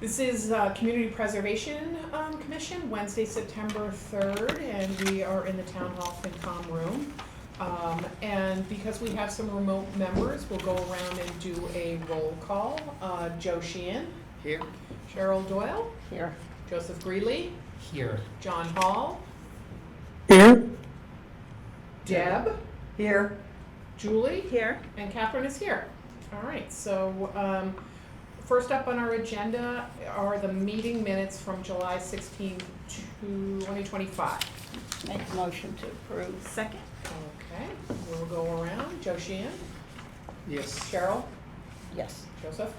This is Community Preservation Commission, Wednesday, September 3rd, and we are in the Town Hall FinCom room. And because we have some remote members, we'll go around and do a roll call. Joe Sheehan. Here. Cheryl Doyle. Here. Joseph Greeley. Here. John Hall. Here. Deb. Here. Julie. Here. And Catherine is here. All right, so first up on our agenda are the meeting minutes from July 16th, 2025. Make a motion to approve. Second. Okay, we'll go around. Joe Sheehan, Yes. Cheryl, Yes. Joseph,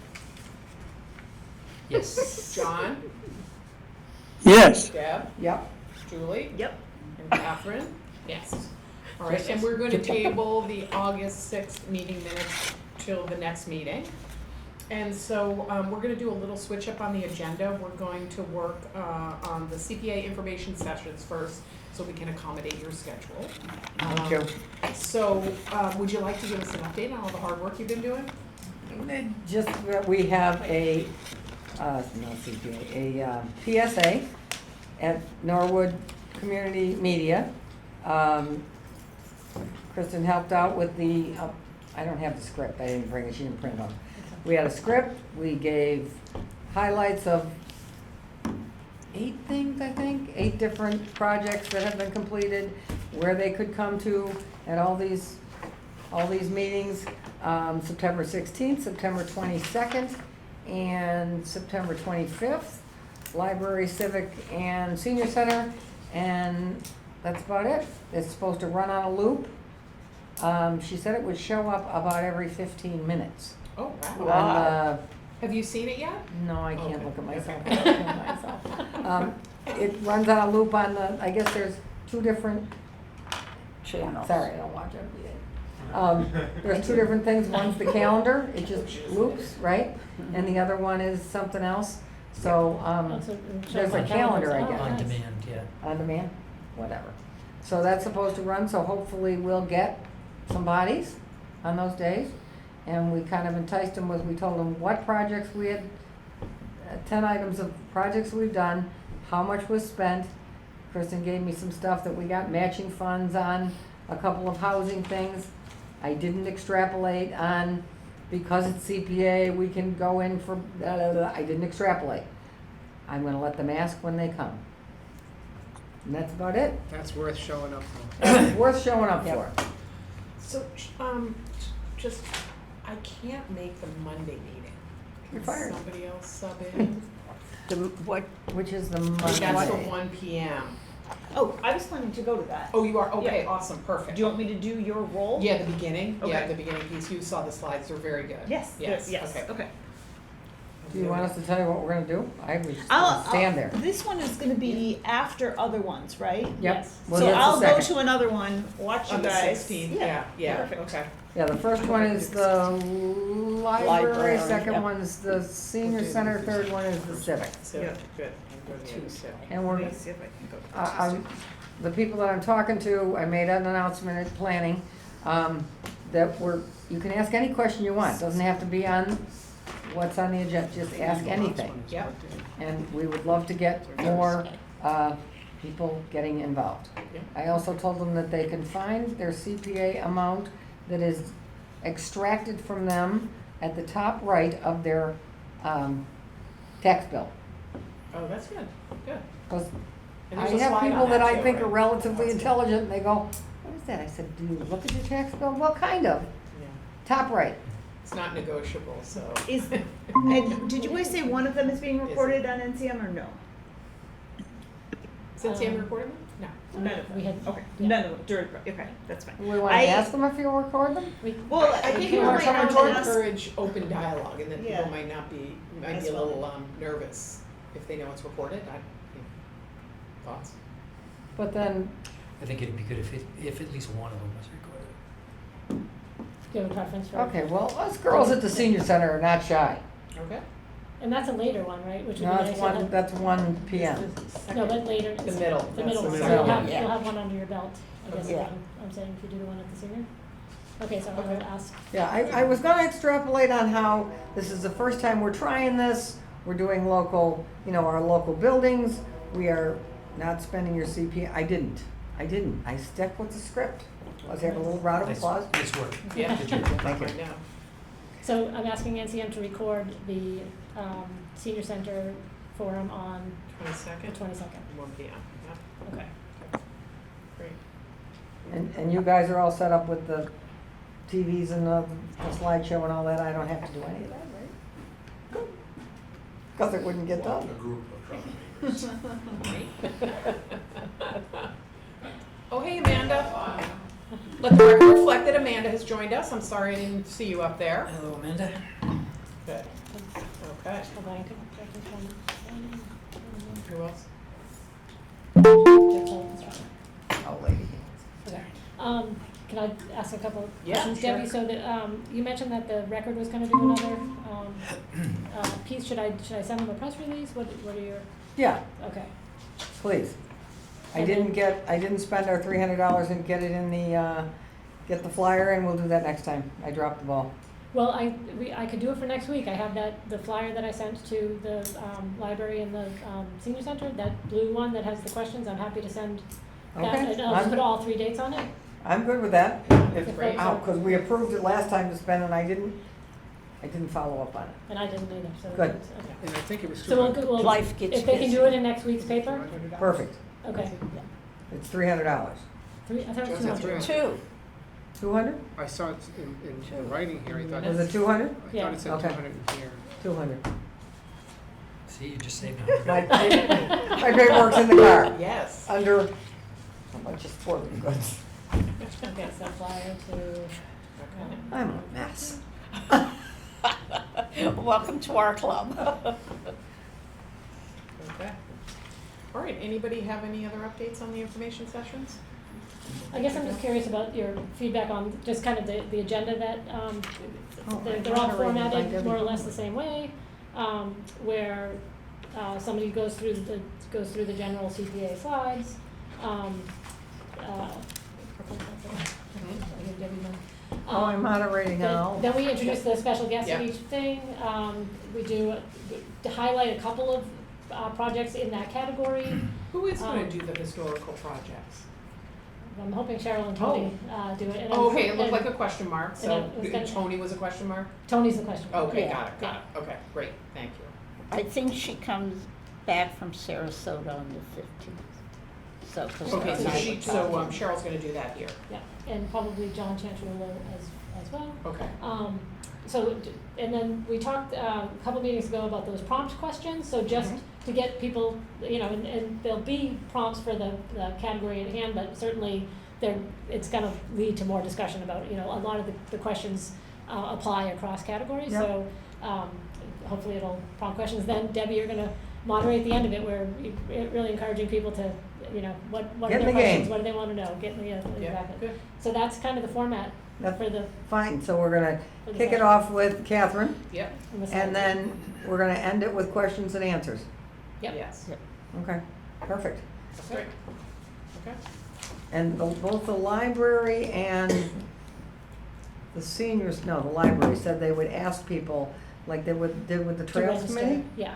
Yes. John, Yes. Deb, Yep. Julie, Yep. and Catherine. Yes. All right, and we're going to table the August 6th meeting minutes till the next meeting. And so we're going to do a little switch up on the agenda. We're going to work on the CPA information sessions first so we can accommodate your schedule. Thank you. So would you like to give us an update on all the hard work you've been doing? Just that we have a, PSA at Norwood Community Media. Kristen helped out with the, I don't have the script, I didn't bring it, she didn't print it off. We had a script, we gave highlights of 8 things, I think, 8 different projects that have been completed, where they could come to at all these meetings, September 16th, September 22nd, and September 25th, Library, Civic, and Senior Center, and that's about it. It's supposed to run on a loop. She said it would show up about every 15 minutes. Oh, wow. Wow. Have you seen it yet? No, I can't Okay. look at myself. Okay. I can't look at myself. It runs on a loop on the, I guess there's 2 different channels. Sorry, I don't watch NBA. There's 2 different things. One's the calendar, it just loops, right? And the other one is something else. So, there's a calendar, I guess. On demand, yeah. On demand, whatever. So that's supposed to run, so hopefully we'll get some bodies on those days. And we kind of enticed them with, we told them what projects we had, 10 items of projects we've done, how much was spent. Kristen gave me some stuff that we got matching funds on, a couple of housing things. I didn't extrapolate on, because it's CPA, we can go in for, I didn't extrapolate. I'm gonna let them ask when they come. And that's about it. That's worth showing up for. It's worth showing up for. So, just, I can't make the Monday meeting. You're Can fired. somebody else sub in? Which is the That's the Monday. 1 PM. Oh, I was planning to go to that. Oh, you are? Okay, Yeah. awesome, perfect. Do you want me to do your role? Yeah, the beginning. Yeah, Okay. the beginning piece. You saw the slides. They're very good. Yes. Yes. Yes. Okay. Okay. Do you want us to tell you what we're gonna do? I was just I'll gonna stand there. This one is going to be after other ones, right? Yep. Well, So that's the I'll go second. to another one. Watch On you the guys. 16th. Yeah. Perfect. Okay. Yeah, the first one is the library, Library, second yep. one's the senior center, third one is the civic. So Yeah. good. I'm going to use it. And Let we're, me see if I can go to the the people that I'm talking to, I made an announcement at planning, that you can ask any question you want. Doesn't have to be on what's on the agenda, just ask anything. Yep. And we would love to get more people getting involved. Yeah. I also told them that they can find their CPA amount that is extracted from them at the top right of their tax bill. Oh, that's good. Good. 'Cause And I there's a have slide people on that I too, think are right? relatively That's good. intelligent, and they go, what is that? I said, do you look at your tax bill? Well, kind of. Yeah. Top right. It's not negotiable, so. Is and did you guys say one of them is being recorded on NCM or no? Since you recorded them? No. None of them. We had- Okay. yeah. None of them. During, okay, that's fine. We want to ask them if you'll record them? Well, I think people we might might have want to to ask. encourage open dialogue, and then people Yeah. might be As a well. little nervous if they know it's recorded. Thoughts? But then, I think it'd be good if at least one of them was recorded. Do you have a preference for? Okay, well, us girls at the senior center are not shy. Okay. And that's a later one, right? Which would No, be that's nice. to one, have- that's 1 PM. No, but later. The it's middle. The middle That's one, the so middle. you'll have, Yeah. you'll have one under your belt, I guess, is Yeah. what I'm saying, if you do the one at the senior. Okay, so I Okay. will ask, Yeah, I was gonna extrapolate on how this is the first time we're trying this. We're doing local, our local buildings. We are not spending your CP. I didn't. I stuck with the script. Let's have a little round of applause. Nice work. Yeah. Thank you. I know. so I'm asking NCM to record the, senior center forum on the 22nd, 22nd. 1 PM. Yeah. Okay. Great. And you guys are all set up with the TVs and the slideshow and all that. I don't have to do any of that, right? Good. Because it wouldn't get done. Oh, hey, Amanda. Let the record reflect that Amanda has joined us. I'm sorry I didn't see you up there. Hello, Amanda. Good. Okay. Hold on, I can find- Who else? Oh, lady. Okay. Can I ask a couple Yeah, questions, sure. Debbie? So you mentioned that the record was gonna do another, piece. Should I send them a press release? What are your, Yeah, okay. please. I And didn't then- spend our $300 and get it in get the flyer, and we'll do that next time. I dropped the ball. Well, I could do it for next week. I have the flyer that I sent to the, library and the, senior center, that blue one that has the questions. I'm happy to send that. Okay, And I'll just put all 3 dates on it. I'm good with that. If Great. folks are- Because we approved it last time to spend, and I didn't follow up on it. And I didn't either, so. Good. it's- okay. And I think it was So we'll, 200. we'll, Life gets if they can busy. do it in next week's paper, Perfect. okay. It's $300. I thought it was Just 200. 300. 2. 200? I saw it in the writing here, I thought, Was it 200? I Yeah. thought it said Okay. 200 in here. 200. See, you just saved 100. My paperwork's in the car, Yes. under a bunch of sporting goods. Okay, so flyer to, Okay. I'm a mess. Welcome to our club. Okay. All right, anybody have any other updates on the information sessions? I guess I'm just curious about your feedback on just kind of the agenda that, they're all moderated by formatted Debbie. more or less the same way, where, somebody goes through the general CPA slides, Oh, I'm moderating now. Then we introduce the special guest Yeah. of each thing. We do, to highlight a couple of projects in that category. Who is gonna do the historical projects? I'm hoping Cheryl and Tony do it. And Oh, okay, it looked and like a question mark, and so it was gonna- Tony was a question mark? Tony's the question. Okay, Yeah. got it, okay, great, thank you. I think she comes back from Sarasota on the 15th. So, 'cause Okay, her so and I were talking. Cheryl's gonna do that here, Yeah, and probably John Chantrell as well. okay. And then we talked a couple meetings ago about those prompt questions, so just to get people, and there'll be prompts for the category at hand, but certainly it's gonna lead to more discussion about, a lot of the questions apply across categories, Yep. so hopefully it'll prompt questions. Then Debbie, you're gonna moderate the end of it, where you're really encouraging people to, what are Get in their the questions, game. what do they wanna know, get in the, Yeah, exactly. good, So that's kind of the format That's for the, fine, so we're gonna for the kick it session. off with Catherine, yep, And the and slides. then we're gonna end it with questions and answers. Yep. yes, Okay, perfect. that's great. Okay, And both the library and the seniors, no, the library said they would ask people, like they did with the To Trails register. Committee, Yeah,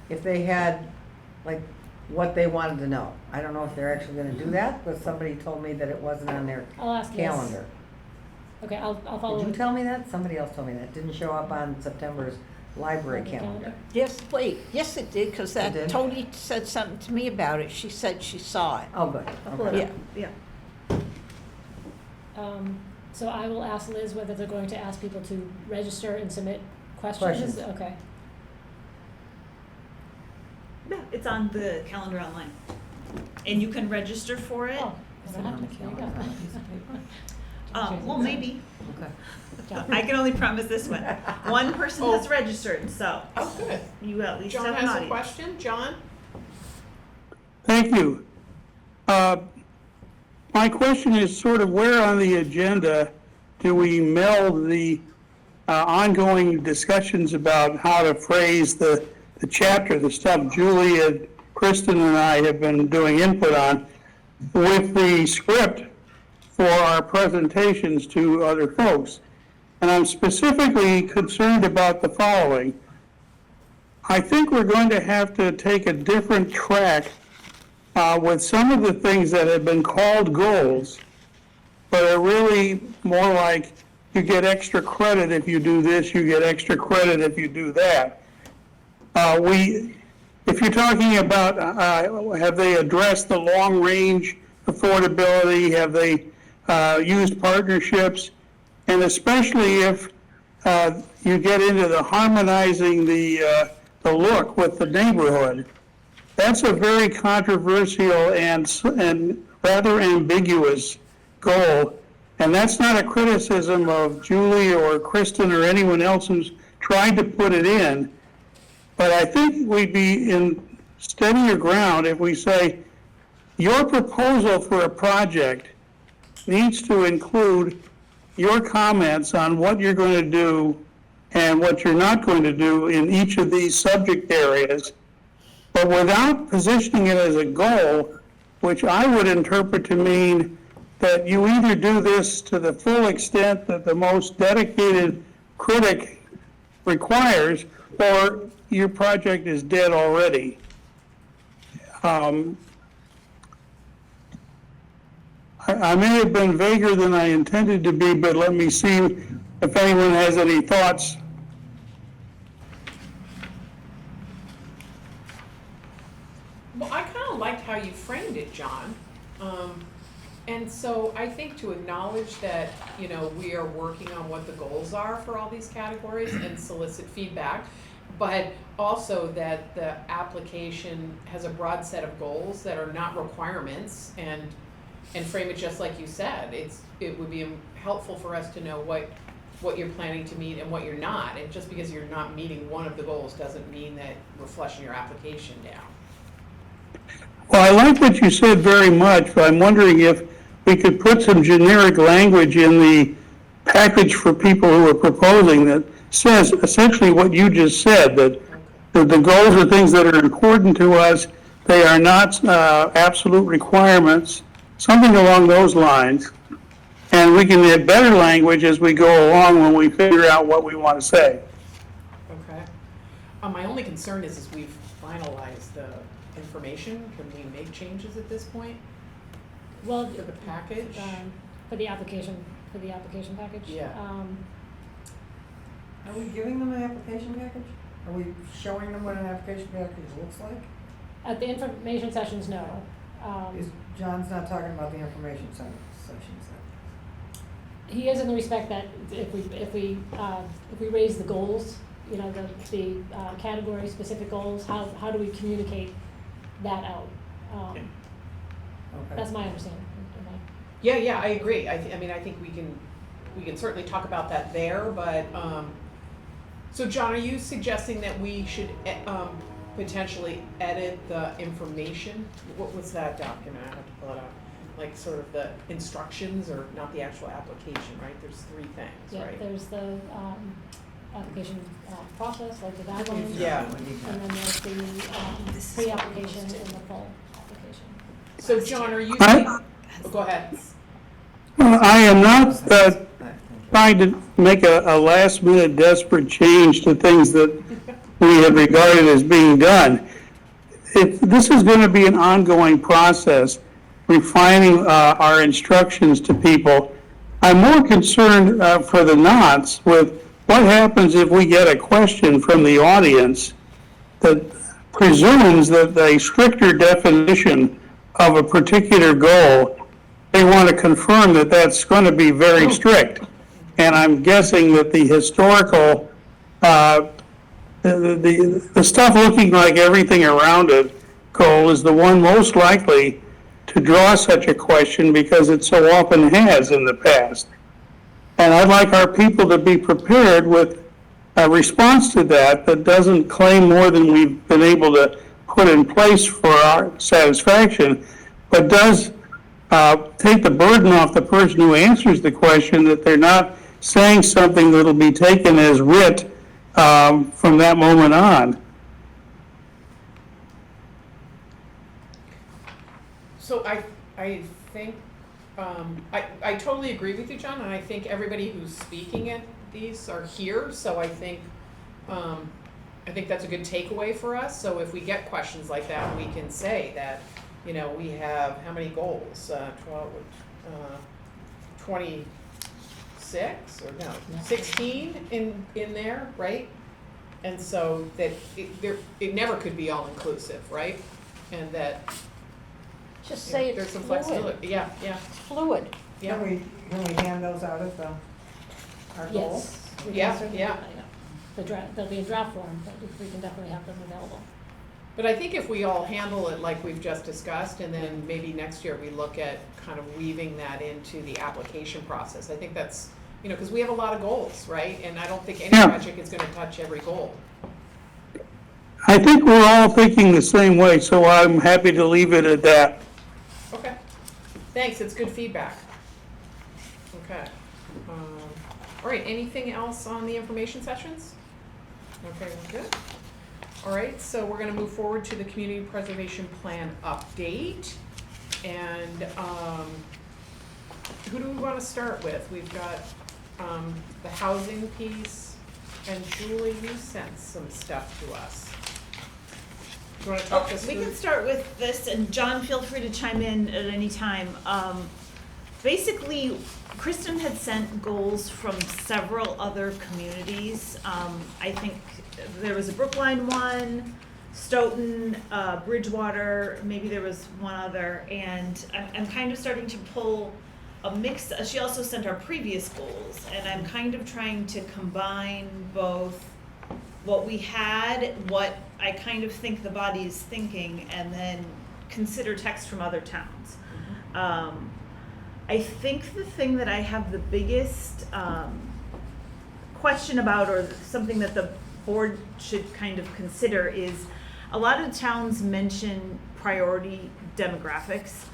if they had, like, what they wanted to know. I don't know if they're actually gonna do that, but somebody told me that it wasn't on their I'll ask Liz. calendar. Okay, I'll follow. Did you tell me that? Somebody else told me that. Didn't show up on September's library Okay, calendar. Yes, wait, yes it did, because It did? that, Tony said something to me about it. She said she saw it. Oh, good, okay. Yeah. So I will ask Liz whether they're going to ask people to register and submit questions. Questions. Okay, Yeah, it's on the calendar online. And you can register for it. oh. Is it on the There you go. calendar on a piece of paper? Well, maybe. Okay. I can only promise this one. One person has registered, so oh, good. you at least John have an has a audience. question, John? Thank you. My question is sort of where on the agenda do we meld the ongoing discussions about how to phrase the chapter, the stuff Julie, Kristen, and I have been doing input on, with the script for our presentations to other folks? And I'm specifically concerned about the following. I think we're going to have to take a different track with some of the things that have been called goals, but are really more like you get extra credit if you do this, you get extra credit if you do that. If you're talking about, have they addressed the long-range affordability, have they used partnerships, and especially if you get into the harmonizing the look with the neighborhood. That's a very controversial and rather ambiguous goal, and that's not a criticism of Julie or Kristen or anyone else who's tried to put it in, but I think we'd be in steadier ground if we say, your proposal for a project needs to include your comments on what you're going to do and what you're not going to do in each of these subject areas, but without positioning it as a goal, which I would interpret to mean that you either do this to the full extent that the most dedicated critic requires, or your project is dead already. I may have been vaguer than I intended to be, but let me see if anyone has any thoughts. Well, I kind of liked how you framed it, John. And so I think to acknowledge that, you know, we are working on what the goals are for all these categories and solicit feedback, but also that the application has a broad set of goals that are not requirements, and frame it just like you said. It would be helpful for us to know what you're planning to meet and what you're not, and just because you're not meeting one of the goals doesn't mean that we're flushing your application down. Well, I like what you said very much, but I'm wondering if we could put some generic language in the package for people who are proposing that says essentially what you just said, that the goals are things that are important to us, they are not absolute requirements, something along those lines. And we can get better language as we go along when we figure out what we want to say. Okay. My only concern is we've finalized the information. Can we make changes at this point Well, for the package? for the application package. Yeah. Are we giving them an application package? Are we showing them what an application package looks like? At the information sessions, no. John's not talking about the information sessions. He is in the respect that if we raise the goals, you know, the category specific goals, how do we communicate that out? Okay. That's my understanding. Yeah, I agree. I think we can certainly talk about that there, but, so John, are you suggesting that we should, potentially edit the information? What was that document? I have to pull it up. Like sort of the instructions, or not the actual application, right? There's three things, Yeah, right? there's the application process, like the guidelines. Yeah. And then there's the pre-application and the full application. So John, are you I- saying, oh, go ahead. I am not trying to make a last-minute desperate change to things that we have regarded as being done. This is going to be an ongoing process, refining our instructions to people. I'm more concerned for the nots with what happens if we get a question from the audience that presumes that a stricter definition of a particular goal, they want to confirm that that's going to be very strict. And I'm guessing that the historical, the stuff looking like everything around it goal is the one most likely to draw such a question, because it so often has in the past. And I'd like our people to be prepared with a response to that doesn't claim more than we've been able to put in place for our satisfaction, but does take the burden off the person who answers the question, that they're not saying something that'll be taken as writ from that moment on. So I think, I totally agree with you, John, and I think everybody who's speaking at these are here, so I think that's a good takeaway for us. So if we get questions like that, we can say that, you know, we have, how many goals? 26, or no, 16 in there, right? And so that it never could be all inclusive, right? And that, Just you know, say there's it's some fluid. flexibility, yeah, It's fluid. yeah. Can we hand those out as our goals? Yes. we can Yeah, certainly yeah. do that, The draft, there'll be a draft form, but we can definitely have them available. But I think if we all handle it like we've just discussed, and then maybe next year we look at kind of weaving that into the application process, I think that's, you know, because we have a lot of goals, right? And I don't think any Yeah. project is gonna touch every goal. I think we're all thinking the same way, so I'm happy to leave it at that. Okay, thanks, it's good feedback. Okay. All right, anything else on the information sessions? Okay, we're good. All right, so we're gonna move forward to the community preservation plan update. And, who do we wanna start with? We've got, the housing piece, and Julie, you sent some stuff to us. Do you wanna talk us We through? can start with this, and John, feel free to chime in at any time. Basically, Kristen had sent goals from several other communities. I think there was a Brookline one, Stoughton, Bridgewater, maybe there was one other, and I'm kind of starting to pull a mix. She also sent our previous goals, and I'm kind of trying to combine both what we had, what I kind of think the body is thinking, and then consider text from other towns. I think the thing that I have the biggest question about, or something that the board should kind of consider, is a lot of towns mention priority demographics,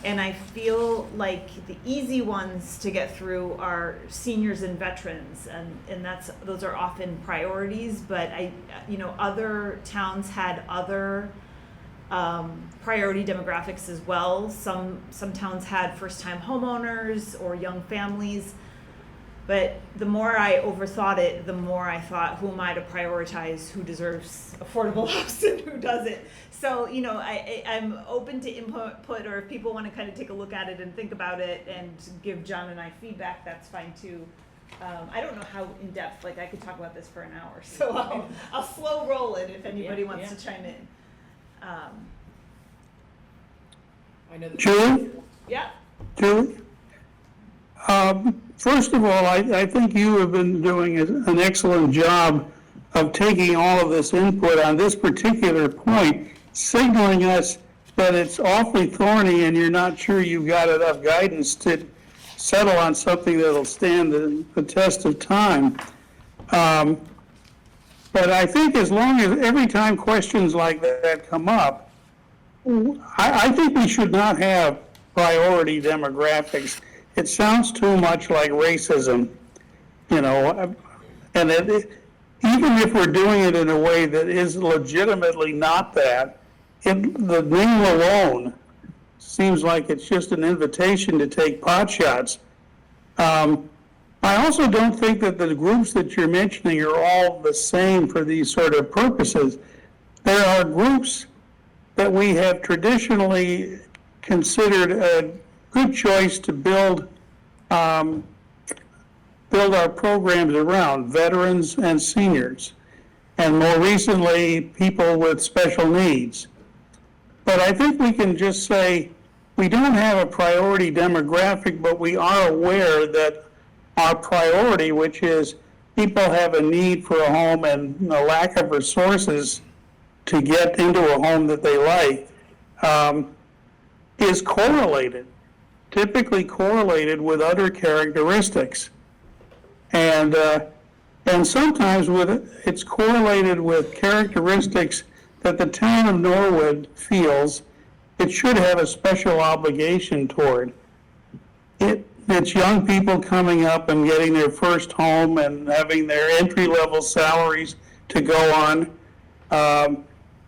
and I feel like the easy ones to get through are seniors and veterans, and those are often priorities, but other towns had other priority demographics as well. Some towns had first-time homeowners or young families, but the more I overthought it, the more I thought, who am I to prioritize who deserves affordable housing and who doesn't? So, I'm open to input, or if people want to kind of take a look at it and think about it and give John and I feedback, that's fine too. I don't know how in-depth, like I could talk about this for an hour, so I'll slow roll it if anybody wants to chime in. I know that. Julie? Yeah. Julie? First of all, I think you have been doing an excellent job of taking all of this input on this particular point, signaling us that it's awfully thorny and you're not sure you've got enough guidance to settle on something that'll stand the test of time. But I think as long as every time questions like that come up, I think we should not have priority demographics. It sounds too much like racism, and even if we're doing it in a way that is legitimately not that, the name alone seems like it's just an invitation to take pot shots. I also don't think that the groups that you're mentioning are all the same for these sort of purposes. There are groups that we have traditionally considered a good choice to build our programs around, veterans and seniors, and more recently, people with special needs. But I think we can just say, we don't have a priority demographic, but we are aware that our priority, which is people have a need for a home and a lack of resources to get into a home that they like, is typically correlated with other characteristics. And sometimes it's correlated with characteristics that the town of Norwood feels it should have a special obligation toward. It's young people coming up and getting their first home and having their entry-level salaries to go on.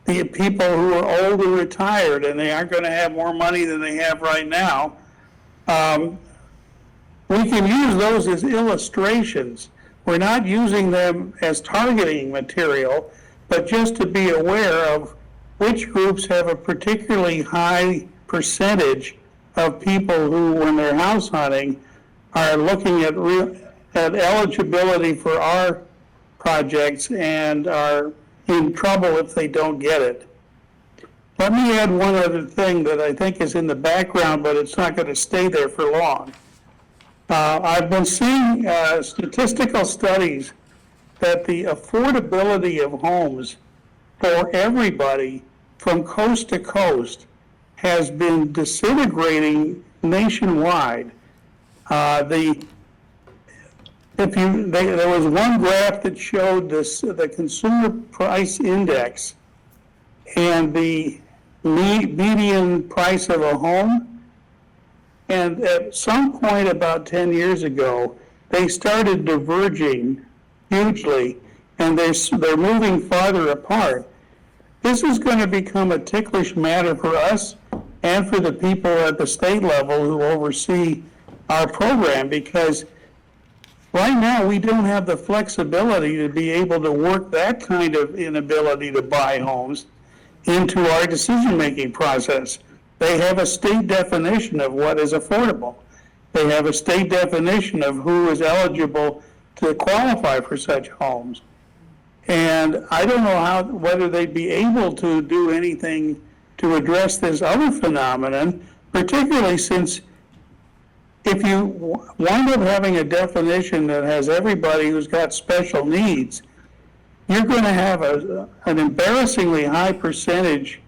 The people who are old and retired, and they aren't gonna have more money than they have right now. We can use those as illustrations. We're not using them as targeting material, but just to be aware of which groups have a particularly high percentage of people who, when they're house hunting, are looking at eligibility for our projects and are in trouble if they don't get it. Let me add one other thing that I think is in the background, but it's not going to stay there for long. I've been seeing statistical studies that the affordability of homes for everybody from coast to coast has been disintegrating nationwide. There was one graph that showed the consumer price index and the median price of a home. And at some point about 10 years ago, they started diverging hugely, and they're moving farther apart. This is going to become a ticklish matter for us and for the people at the state level who oversee our program, because right now we don't have the flexibility to be able to work that kind of inability to buy homes into our decision-making process. They have a state definition of what is affordable. They have a state definition of who is eligible to qualify for such homes. And I don't know whether they'd be able to do anything to address this other phenomenon, particularly since if you wind up having a definition that has everybody who's got special needs, you're going to have an embarrassingly high percentage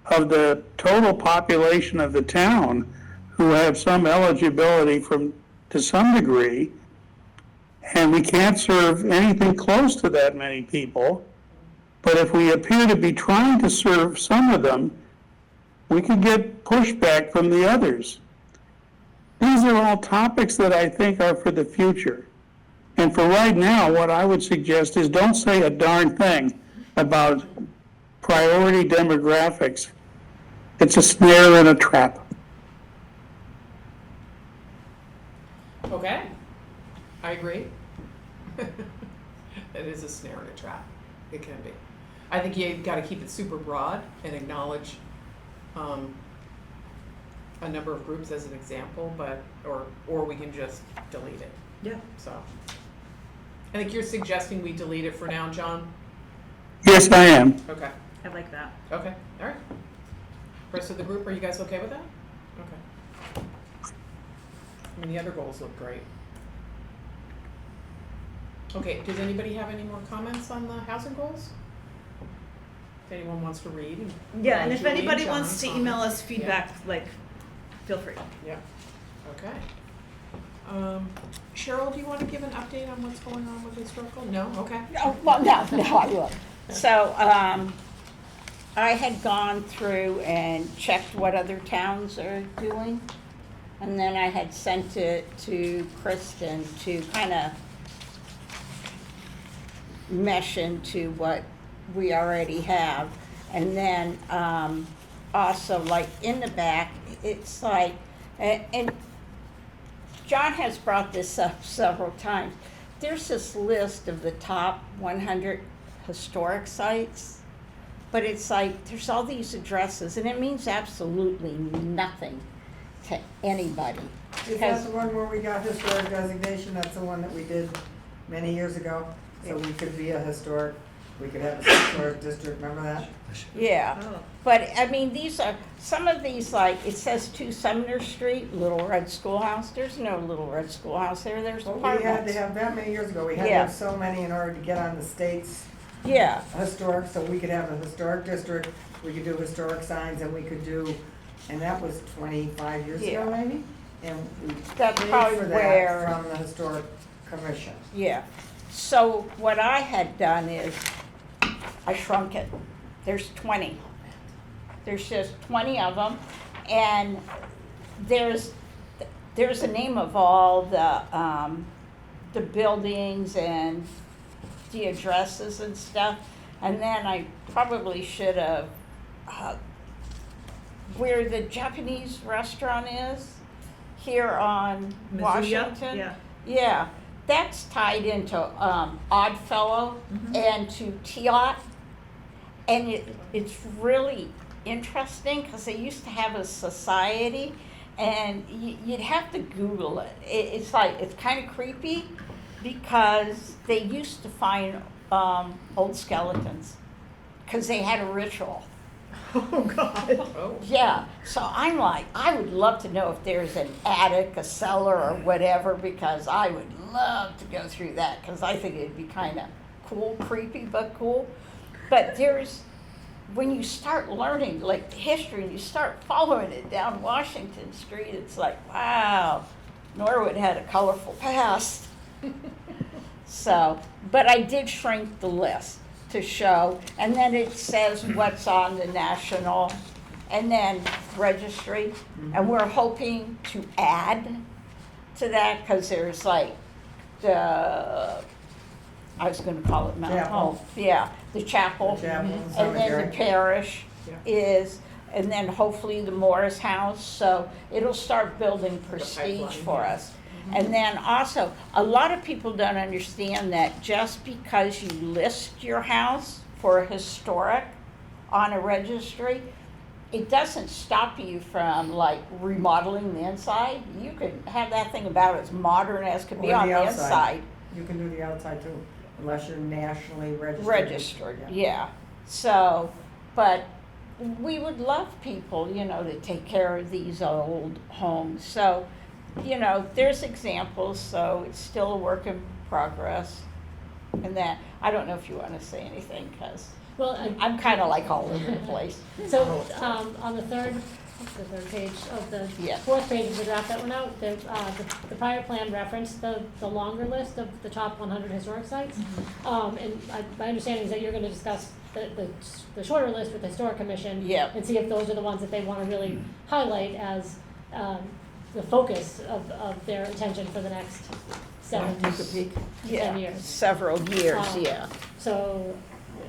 of the total population of the town who have some eligibility to some degree, and we can't serve anything close to that many people. But if we appear to be trying to serve some of them, we could get pushback from the others. These are all topics that I think are for the future. And for right now, what I would suggest is don't say a darn thing about priority demographics. It's a snare and a trap. Okay, I agree. It is a snare and a trap. It can be. I think you got to keep it super broad and acknowledge a number of groups as an example, but or we can just delete it. Yeah. So I think you're suggesting we delete it for now, John? Yes, I am. Okay. I like that. Okay. All right. Rest of the group, are you guys okay with that? Okay. I mean, the other goals look great. Okay, does anybody have any more comments on the housing goals? If anyone wants to read. Yeah, and if Julie, anybody John, wants to comments. email us feedback, like, feel free. Yeah, okay. Cheryl, do you want to give an update on what's going on with historical? No? Okay. Oh, well, no, I will. So, I had gone through and checked what other towns are doing, and then I had sent it to Kristen to kind of mesh into what we already have. And then, also, like, in the back, it's like, and John has brought this up several times. There's this list of the top 100 historic sites, but it's like, there's all these addresses, and it means absolutely nothing to anybody. Is that the one where we got historic designation? That's the one that we did many years ago? So we could be a historic, we could have a historic district, remember that? Yeah, Oh. but I mean, these are, some of these, like, it says 2 Sumner Street, Little Red Schoolhouse. There's no Little Red Schoolhouse there, there's Well, we had apartments. to have that many years ago, we had to Yeah. have so many in order to get on the state's Yeah, historic, so we could have a historic district, we could do historic signs, and we could do, and that was 25 years ago, Yeah. maybe? And we That's paid probably for where- that from the historic commission. yeah. So what I had done is, I shrunk it. There's 20. There's just 20 of them, and there's the name of all the buildings and the addresses and stuff. And then I probably should have, where the Japanese restaurant is, here on Mizuya? Washington. Yeah. Yeah, that's tied into Oddfellow and to Teot. And it's really interesting because they used to have a society, and you'd have to Google it. It's kind of creepy because they used to find old skeletons because they had a ritual. Oh, God. Oh, Yeah, so I'm like, I would love to know if there's an attic, a cellar, or whatever, because I would love to go through that because I think it'd be kind of cool, creepy, but cool. But when you start learning like the history and you start following it down Washington Street, it's like, wow, Norwood had a colorful past. So, but I did shrink the list to show, and then it says what's on the national, and then registry, and we're hoping to add to that, because there's like I was gonna call it Mount Chapel. Hope, yeah, the chapel, The chapel, the and then cemetery. the parish Yeah. is, and then hopefully the Morris House, so it'll start building prestige pipeline, for yeah. us. And then also, a lot of people don't understand that just because you list your house for historic on a registry, it doesn't stop you from like remodeling the inside. You could have that thing about as modern as could be Or on the the outside. inside. You can do the outside too, unless you're nationally registered. Registered, yeah. So, but we would love people, to take care of these old homes. So, there's examples, so it's still a work in progress. And that, I don't know if you want to say anything, because Well, I'm kind of like all over the place. so, on the third page of the Yeah. fourth page of the draft that went out, the prior plan referenced the longer list of the top 100 historic sites. And my understanding is that you're gonna discuss the shorter list with the Historic Commission. Yeah. And see if those are the ones that they wanna really highlight as, the focus of their attention for the next 7 to 10 Yeah, years. several years, yeah. So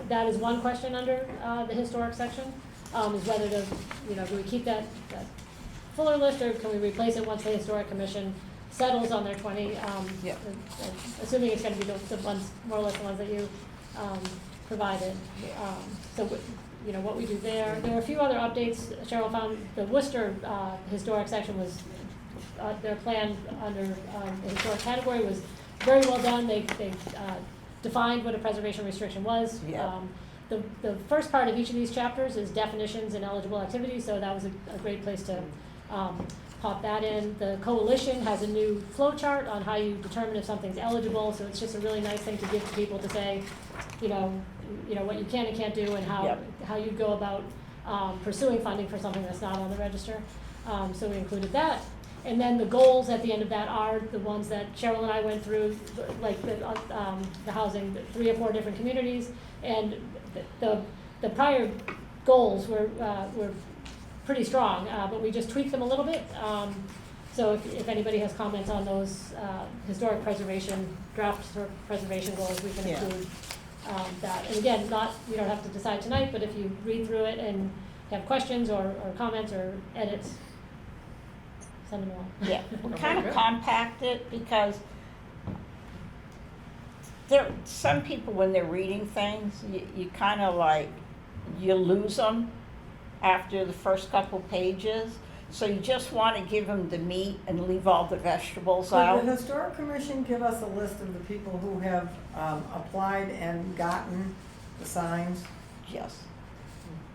that is one question under the historic section, is whether to, do we keep that fuller list, or can we replace it once the Historic Commission settles on their 20? Yeah. Assuming it's gonna be the ones, more or less the ones that you provided. So, what we do there. There were a few other updates. Cheryl found the Worcester historic section was, their plan under the historic category was very well done. They defined what a preservation restriction was. Yeah. The first part of each of these chapters is definitions and eligible activities, so that was a great place to pop that in. The coalition has a new flow chart on how you determine if something's eligible, so it's just a really nice thing to give to people to say, what you can and can't do, and how you go about pursuing funding for something that's not on the register. So we included that. And then the goals at the end of that are the ones that Cheryl and I went through, like the housing, 3 or 4 different communities. And the prior goals were pretty strong, but we just tweaked them a little bit. So if anybody has comments on those historic preservation, draft for preservation goals, we can Yeah. include that. And again, you don't have to decide tonight, but if you read through it and have questions or comments or edits, send them along. Yeah, we Okay, kind of good. compact it because some people, when they're reading things, you kind of like, you lose them after the first couple pages. So you just want to give them the meat and leave all the vegetables Could out. the Historic Commission give us a list of the people who have applied and gotten the signs? Yes,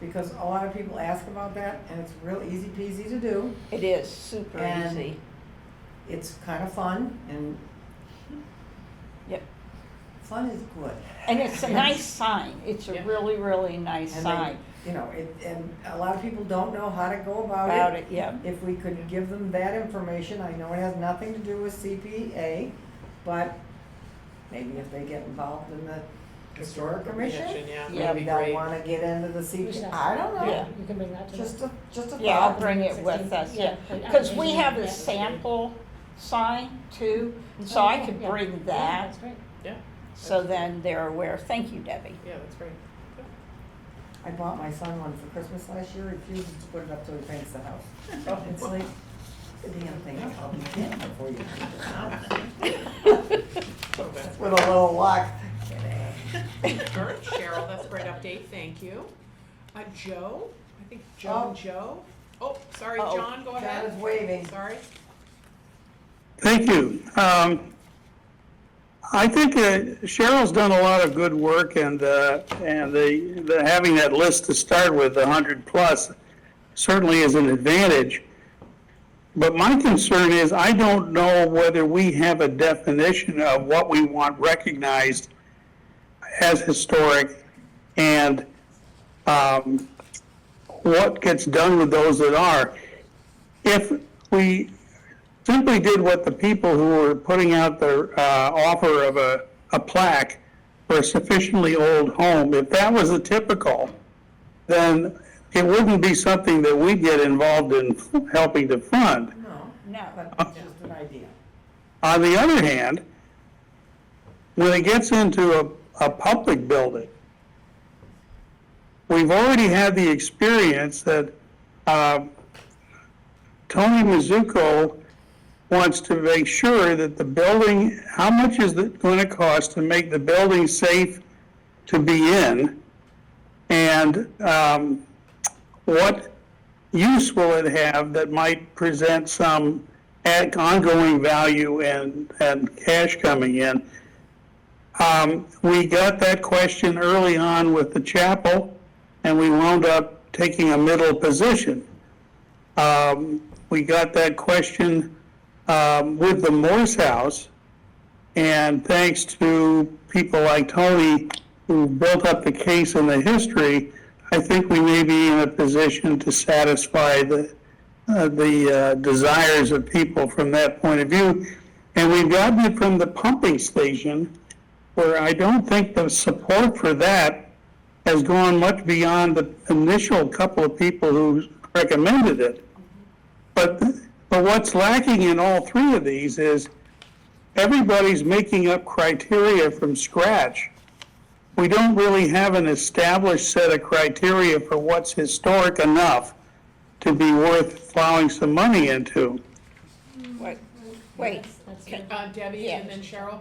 Because a lot of people ask about that, and it's real easy peasy to do. it is super And- easy. It's kind of fun, and Yep. fun is good. And it's a nice sign. It's a Yeah. really, really nice And sign and a lot of people don't know how to go about about it. it, yeah. If we could give them that information, I know it has nothing to do with CPA, but maybe if they get involved in the Historic Commission? Yeah, Yeah, that'd be Maybe they'll great. wanna get into the We should secret, ask I them. don't know. Yeah. You can bring that to them. Just a Yeah, I'll thought. bring it with us, yeah. Because we have a sample sign too, so I could Yeah. bring Yeah, that, that's great. Yeah, so then they're aware. Thank you, Debbie. yeah, that's great. I bought my son one for Christmas last year, refuses to put it up till he paints the house. It's like, the damn thing, I'll be damned before you paint it. So that's With a little lock. All right, Cheryl, that's a great update, thank you. Joe, I think Joe and Joe. Oh, sorry, Uh-oh. John, go John ahead. is waving. Sorry. Thank you. I think Cheryl's done a lot of good work, and the having that list to start with, the 100 plus, certainly is an advantage. But my concern is I don't know whether we have a definition of what we want recognized as historic, and what gets done with those that are. If we simply did what the people who were putting out the offer of a plaque for a sufficiently old home, if that was the typical, then it wouldn't be something that we get involved in helping to fund. No, No, that's just an idea. On the other hand, when it gets into a public building, we've already had the experience that Tony Mizuko wants to make sure that the building, how much is it going to cost to make the building safe to be in? And what use will it have that might present some ongoing value and cash coming in? We got that question early on with the chapel, and we wound up taking a middle position. We got that question with the Morse House, and thanks to people like Tony who built up the case and the history, I think we may be in a position to satisfy the desires of people from that point of view. And we've gotten it from the pumping station, where I don't think the support for that has gone much beyond the initial couple of people who recommended it. But what's lacking in all three of these is everybody's making up criteria from scratch. We don't really have an established set of criteria for what's historic enough to be worth plowing some money into. wait, That's Can- good. Debbie Yeah. and then Cheryl.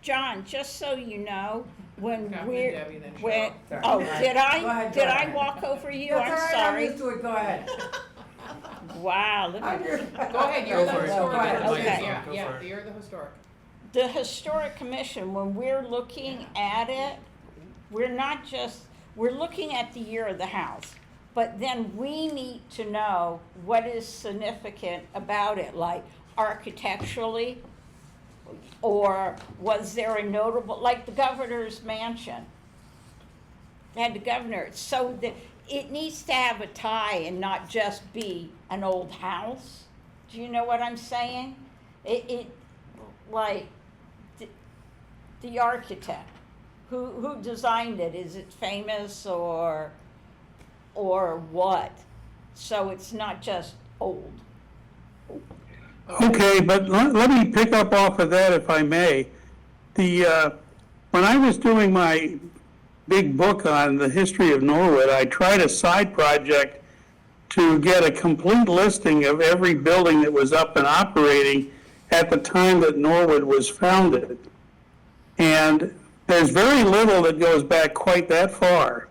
John, just so you know, when Okay, we're, Debbie, then when, Cheryl. oh, Sorry. did Go I, ahead, did go I ahead. walk over you? That's I'm all right, sorry. I'm used to it, go ahead. Wow, look at Go ahead, you're the for it. historic. Go ahead. person. Okay. Yeah, Go yeah, for it. you're the historic. the Historic Commission, when we're looking at it, we're not just, we're looking at the year of the house, but then we need to know what is significant about it, like architecturally, or was there a notable, like the governor's mansion. They had the governor, so that it needs to have a tie and not just be an old house. Do you know what I'm saying? It like, the architect, who designed it, is it famous or what? So it's not just old. Okay, but let me pick up off of that if I may. When I was doing my big book on the history of Norwood, I tried a side project to get a complete listing of every building that was up and operating at the time that Norwood was founded. And there's very little that goes back quite that far.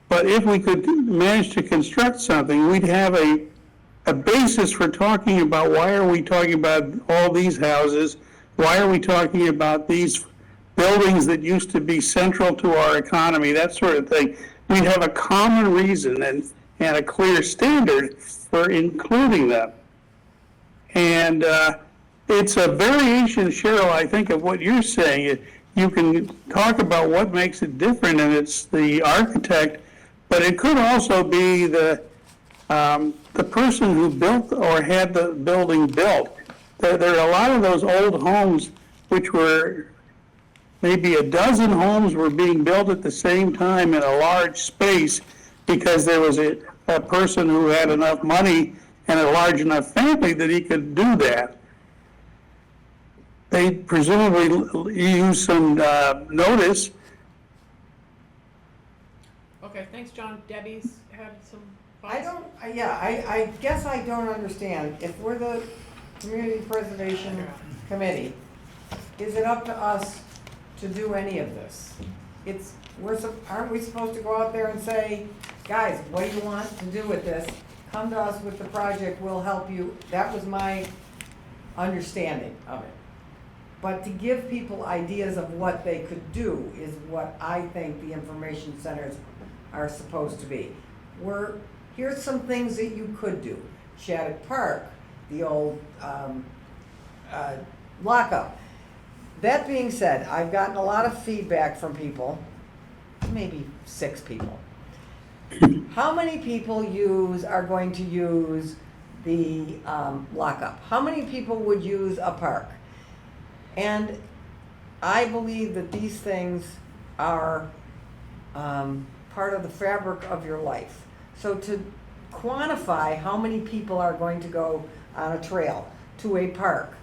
But if we could manage to construct something, we'd have a basis for talking about why are we talking about all these houses? Why are we talking about these buildings that used to be central to our economy, that sort of thing? We'd have a common reason and a clear standard for including them. And it's a variation, Cheryl, I think, of what you're saying. You can talk about what makes it different, and it's the architect, but it could also be the person who built or had the building built. There are a lot of those old homes which were maybe a dozen homes were being built at the same time in a large space because there was a person who had enough money and a large enough family that he could do that. They presumably used some notice. Okay, thanks, John. Debbie's had some thoughts? I guess I don't understand. If we're the Community Preservation Committee, is it up to us to do any of this? Aren't we supposed to go out there and say, guys, what do you want to do with this? Come to us with the project, we'll help you. That was my understanding of it. But to give people ideas of what they could do is what I think the information centers are supposed to be. Here's some things that you could do. Shattuck Park, the old lockup. That being said, I've gotten a lot of feedback from people, maybe 6 people. How many people are going to use the lockup? How many people would use a park? And I believe that these things are part of the fabric of your life. So to quantify how many people are going to go on a trail, to a park,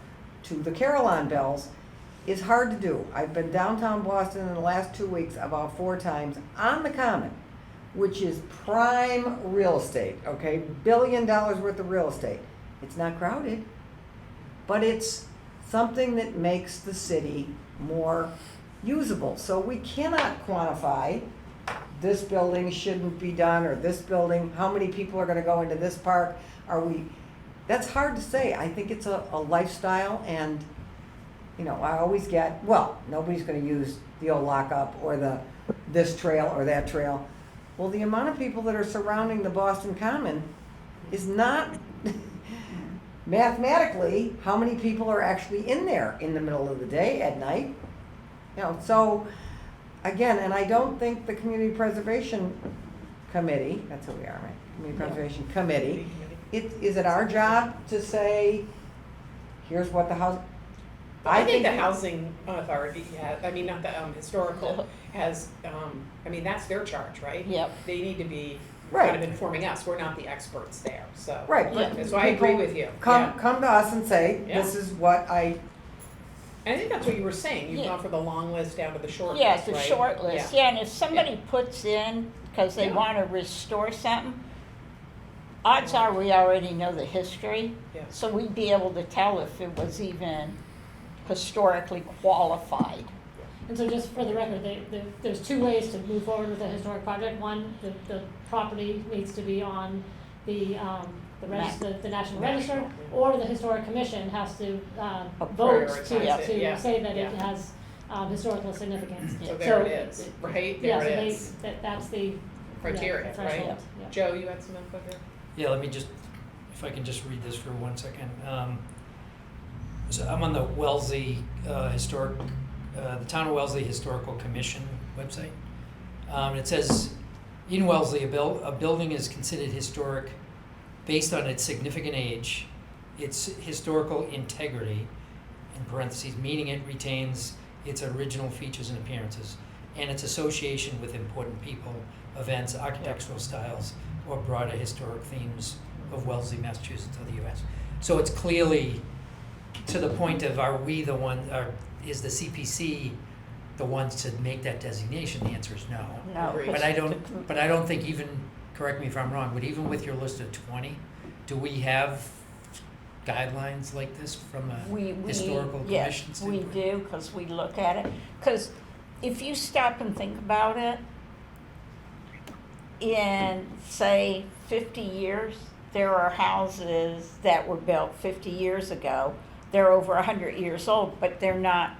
to the Carillon Bells, is hard to do. I've been downtown Boston in the last 2 weeks about 4 times on the Common, which is prime real estate, okay? $1 billion worth of real estate. It's not crowded, but it's something that makes the city more usable. So we cannot quantify this building shouldn't be done, or this building, how many people are gonna go into this park? That's hard to say. I think it's a lifestyle, and I always get, nobody's gonna use the old lockup or this trail or that trail. Well, the amount of people that are surrounding the Boston Common is not mathematically how many people are actually in there in the middle of the day, at night. So again, and I don't think the Community Preservation Committee, that's who we are, right? Community Preservation Committee, is it our job to say, here's what the house, I think the housing authority not the historical has, that's their charge, right? Yep. They need to be Right. kind of informing us. We're not the experts there, so. right, Yeah. but So I agree with you. Yeah. come to us and say, Yeah. this is what And I think that's what you were saying. You've Yeah. gone from the long list down to the short Yeah, list, the right? short list, yeah, and if somebody puts in, because they Yeah. wanna restore something, odds are we already know the history, Yeah. so we'd be able to tell if it was even historically qualified. And so just for the record, there's 2 ways to move forward with a historic project. One, the property needs to be on the National Register, or the Historic Commission has to vote Prioritize it, yeah, to say that it yeah. has historical significance. So there it is, right? Yeah, There so it is. that's the Criteria, the right? threshold, yeah. Joe, you had some input here? Yeah, let me just, if I can just read this for 1 second. So I'm on the Wellesley the Town of Wellesley Historical Commission website. It says, in Wellesley, a building is considered historic based on its significant age, its historical integrity, in parentheses, meaning it retains its original features and appearances, and its association with important people, events, architectural styles, or broader historic themes of Wellesley, Massachusetts, or the US. So it's clearly to the point of, is the CPC the ones to make that designation? The answer is no. No. Agreed. But I don't think even, correct me if I'm wrong, but even with your list of 20, do we have guidelines like this from a historical commission Yes, we standpoint? do, because we look at it. Because if you stop and think about it, in, say, 50 years, there are houses that were built 50 years ago. They're over 100 years old, but they're not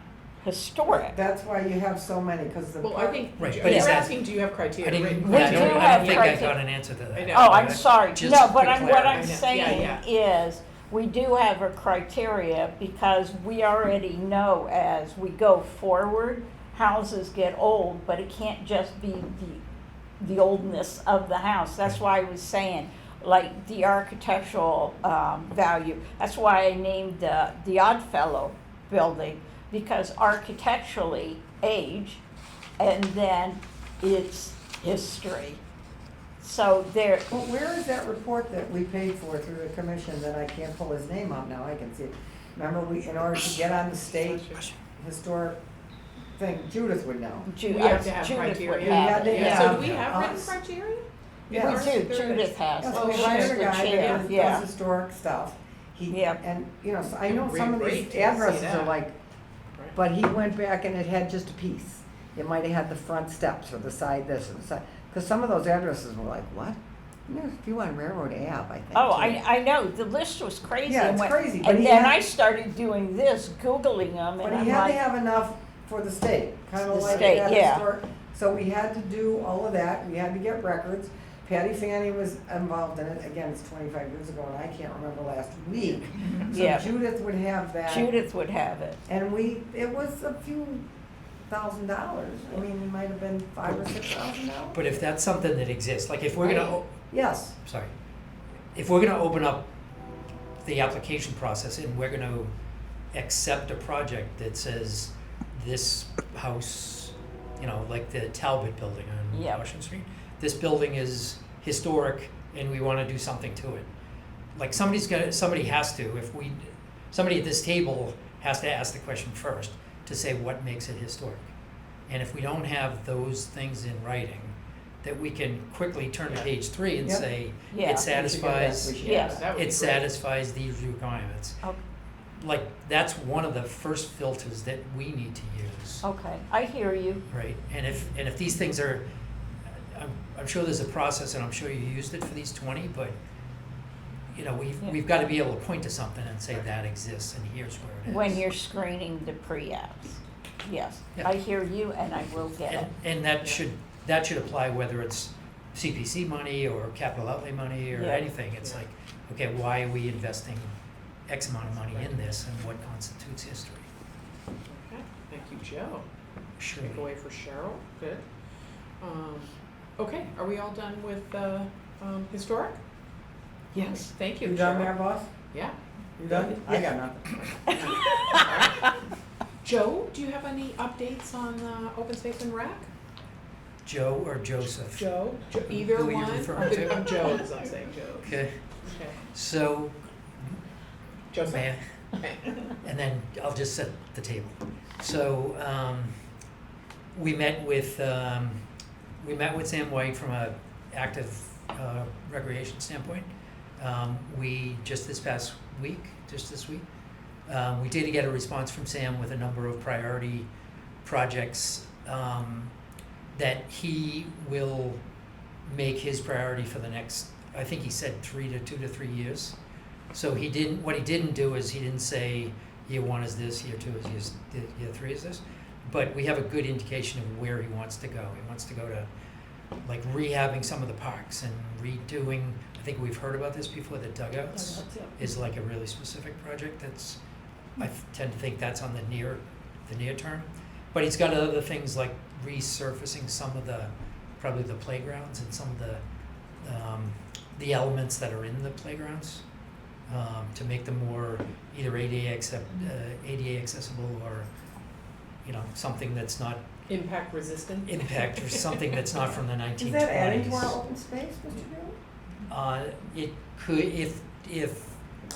historic. That's why you have so many, because the Well, I think, Right, you're but is that- asking, do you have I criteria didn't, written? We I do don't have think I criteria. got an answer to that. I know. Oh, I'm sorry. Just No, but quick what clarity. I'm I know. saying Yeah, is, we do have a criteria because we already know as we go forward, houses get old, but it can't just be the oldness of the house. That's why I was saying, like, the architectural value. That's why I named the Oddfellow building, because architecturally, age, and then it's history. So there, Well, where is that report that we paid for through the commission that I can't pull his name out now, I can see it. Remember, in order to get on the state historic thing, Judith would know. Ju- We have to have Judith would criteria. have it, Yeah. yeah. So do we have written Us. criteria? Yeah. We do, Judith has, Yes, Oh, we she's hired the a guy chair, that yeah. does historic stuff. He, Yep. and, you know, so I know some of Great these to see addresses are that. like, Right. but he went back and it had just a piece. It might have had the front steps or the side this or the side, because some of those addresses were like, what? And there's a few on Railroad Ave, I think. Oh, too. I know, the list was crazy. Yeah, and it's when- crazy, but And he then had- I started doing this, Googling them, But and I'm he had to like, have enough for the state, kind of The like state, that yeah. historic. So we had to do all of that, we had to get records. Patty Fanny was involved in it, again, it's 25 years ago, and I can't remember last week. So Yeah. Judith would have that. Judith would have it. And it was a few $1,000s. I mean, it might have been $5,000 or $6,000. But if that's something that exists, like if we're gonna, Yes, sorry, if we're gonna open up the application process and we're gonna accept a project that says this house, you know, like the Talbot building on Yep. Washington Street, this building is historic and we wanna do something to it. Like somebody has to, somebody at this table has to ask the question first to say what makes it historic. And if we don't have those things in writing, that we can quickly turn to page 3 and Yep. say, Yeah. it satisfies, We should Yeah. get that. That would be it great. satisfies these requirements. Okay. Like, that's one of the first filters that we need to use, Okay, I hear you. right? And if these things are, I'm sure there's a process and I'm sure you used it for these 20, but, you know, Yeah. we've got to be able to point to something and say that exists and here's where it is. When you're screening the pre-apps. Yes, Yeah. I hear you and I will get it. And that should apply whether it's CPC money or capital outlay money or Yeah. anything. It's like, okay, why are we investing X amount of money in this and what constitutes history? Okay, thank you, Joe. Sure. Takeaway for Cheryl, good. Okay, are we all done with historic? Yes. Thank you, You done there, Cheryl. boss? Yeah. You done? I got nothing. Joe, do you have any updates on open space and rec? Joe or Joseph? Joe, either Who are you one? referring to? I'm Joe, as I'm saying Joe. Okay, Okay. so, Joseph? man, Okay. and then I'll just set the table. So, we met with Sam White from a active recreation standpoint. We, just this week, we did get a response from Sam with a number of priority projects that he will make his priority for the next, I think he said 2 to 3 years. So what he didn't do is he didn't say year 1 is this, year 2 is this, year 3 is this. But we have a good indication of where he wants to go. He wants to go to like rehabbing some of the parks and redoing, I think we've heard about this before, the dugouts is like a really specific project that's, I tend to think that's on the near term. But he's got other things like resurfacing some of probably the playgrounds and some of the elements that are in the playgrounds, to make them more either ADA accessible or, you know, something that's not Impact resistant? impact or something that's not from the 1920s. Is that adding to our open space, Mr. Bailey? It could, if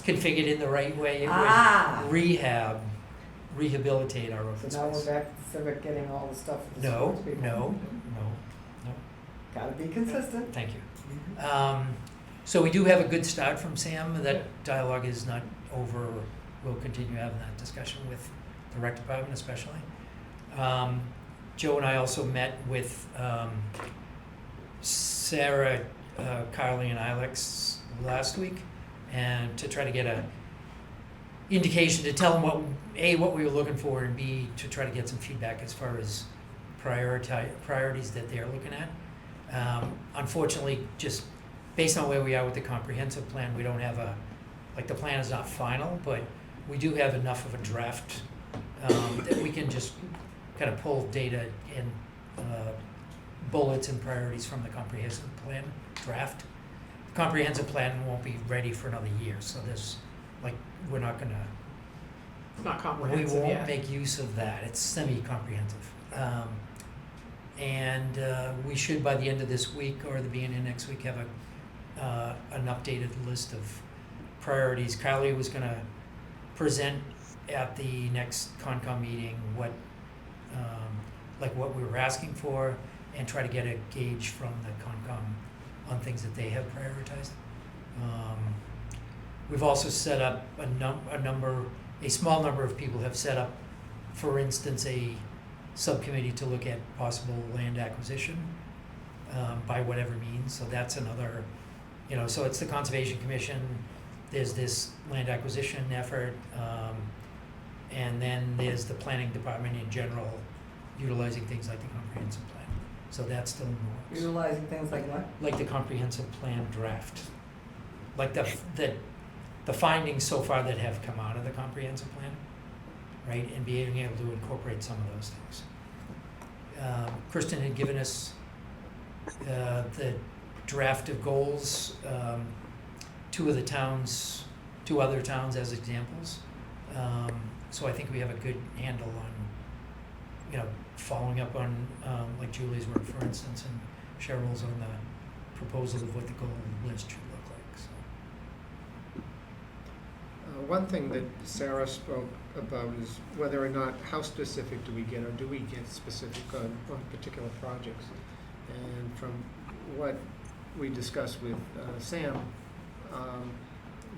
configured in the right way, it Ah. would rehabilitate our open So now we're space. back to Civic getting all the stuff for the No, sports people. no, Gotta be consistent. thank you. So we do have a good start from Sam. That dialogue is not over. We'll continue having that discussion with the rec department especially. Joe and I also met with Sarah, Carly, and Alex last week, and to try to get a indication to tell them what we were looking for, and B, to try to get some feedback as far as priorities that they're looking at. Unfortunately, just based on where we are with the comprehensive plan, we don't have the plan is not final, but we do have enough of a draft that we can just kind of pull data and bullets and priorities from the comprehensive plan draft. The comprehensive plan won't be ready for another year, so we're not gonna It's not we comprehensive won't yet. make use of that. It's semi-comprehensive. And we should, by the end of this week or the beginning of next week, have an updated list of priorities. Kylie was gonna present at the next Concom meeting what, like what we were asking for, and try to get a gauge from the Concom on things that they have prioritized. We've also set up a small number of people have set up, for instance, a subcommittee to look at possible land acquisition, by whatever means. So that's another, so it's the Conservation Commission, there's this land acquisition effort, and then there's the Planning Department in general, utilizing things like the comprehensive plan. So that's still in the works. Utilizing things like what? Like the comprehensive plan draft, like the findings so far that have come out of the comprehensive plan, right, and being able to incorporate some of those things. Kristen had given us the draft of goals, two other towns as examples. So I think we have a good handle on, following up on, like Julie's work, for instance, and Cheryl's on the proposal of what the goal list should look like, so. One thing that Sarah spoke about is whether or not, how specific do we get, or do we get specific on particular projects? And from what we discussed with Sam,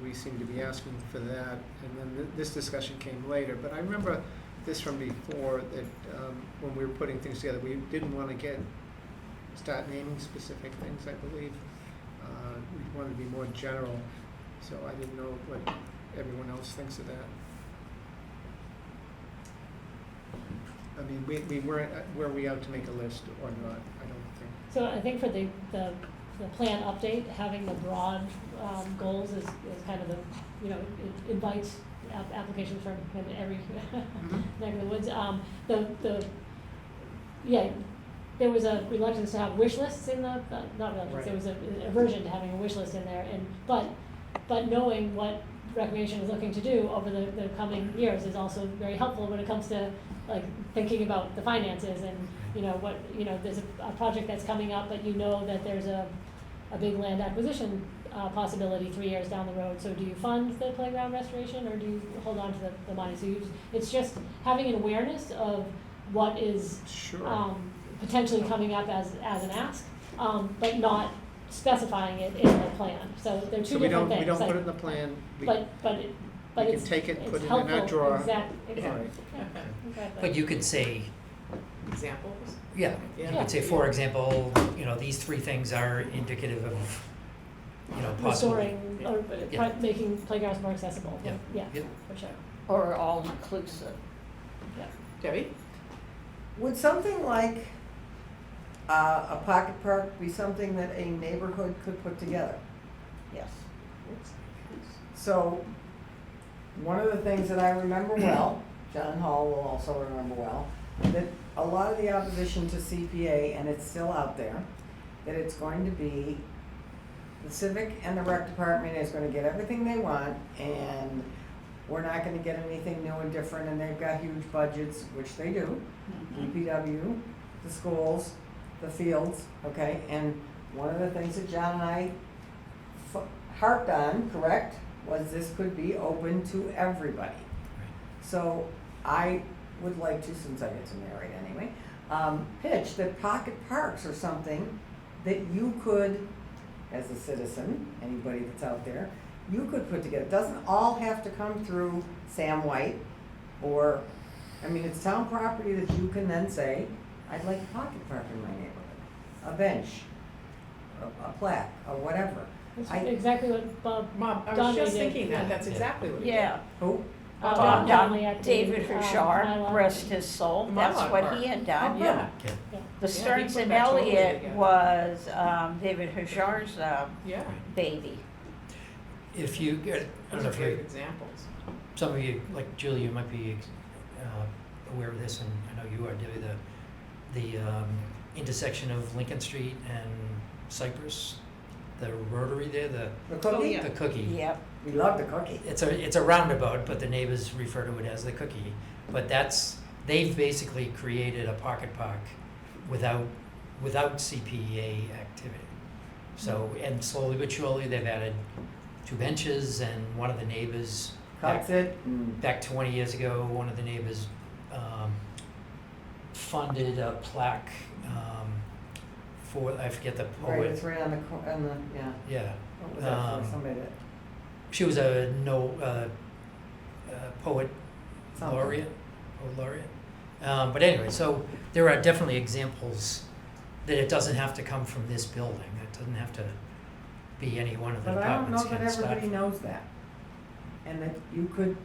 we seem to be asking for that, and then this discussion came later. But I remember this from before, that when we were putting things together, we didn't want to start naming specific things, I believe. We wanted to be more general, so I didn't know what everyone else thinks of that. I mean, we weren't, were we out to make a list or not? I don't think. So I think for the plan update, having the broad goals is kind of it invites applications from every neck of the woods. There was a reluctance to have wish lists in the, not reluctance, Right. there was a aversion to having a wish list in there, but knowing what Recreation is looking to do over the coming years is also very helpful when it comes to like thinking about the finances and there's a project that's coming up, but that there's a big land acquisition possibility 3 years down the road. So do you fund the playground restoration, or do you hold on to the money? So it's just having an awareness of what is Sure. potentially coming up as an ask, but not specifying it in the plan. So they're two So we different don't, things. we don't like- put it in the plan, we, but we can it's take it, it's put it in helpful. our drawer. Exactly. All right. Exactly. But you could say, Examples? yeah, you Yeah. could say, for example, these three things are indicative of, possible. Restoring or Yeah. making playgrounds more accessible. Yeah. Yeah, Yeah. for sure. Or all inclusive. Debbie? Would something like a pocket park be something that a neighborhood could put together? Yes. So, one of the things that I remember well, John Hall will also remember well, that a lot of the opposition to CPA, and it's still out there, that it's going to be the civic and the rec department is gonna get everything they want, and we're not gonna get anything new and different, and they've got huge budgets, which they do. DPW, the schools, the fields, okay? And one of the things that John and I harped on, correct, was this could be open to everybody. So I would like to, since I get to narrate anyway, pitch that pocket parks are something that you could, as a citizen, anybody that's out there, you could put together. It doesn't all have to come through Sam White or, it's town property that you can then say, I'd like a pocket park in my neighborhood, a bench, a plaque, or whatever. That's I- exactly what Bob Mom, I was Donnelly just did. thinking that, that's Yeah. exactly what he did. Yeah. Who? Bob Donnelly at the, David Hajar, Mylar. rest his soul, that's Mylar what Park. he had done. Oh, yeah, The he Stearns put and that totally Elliott together. was David Hajar's yeah. baby. If you, I don't Those know are if great you, examples. some of you, like Julie, you might be aware of this, and I know you are, Debbie, the intersection of Lincoln Street and Cypress the rotary there, The Oh, cookie? yeah. the cookie. Yep. We love the cookie. It's a roundabout, but the neighbors refer to it as the cookie. But they've basically created a pocket park without CPA activity. So, and slowly but surely, they've added 2 benches, and one of the neighbors, Cuts it, and back 20 years ago, one of the neighbors funded a plaque for, I forget the right, poet. it's right on the, yeah. Yeah, What was that for? Um, Somebody that, she was a poet something. laureate. But anyway, so there are definitely examples that it doesn't have to come from this building. It doesn't have to be any one of the But I don't know departments that can start. everybody knows that. And that you could,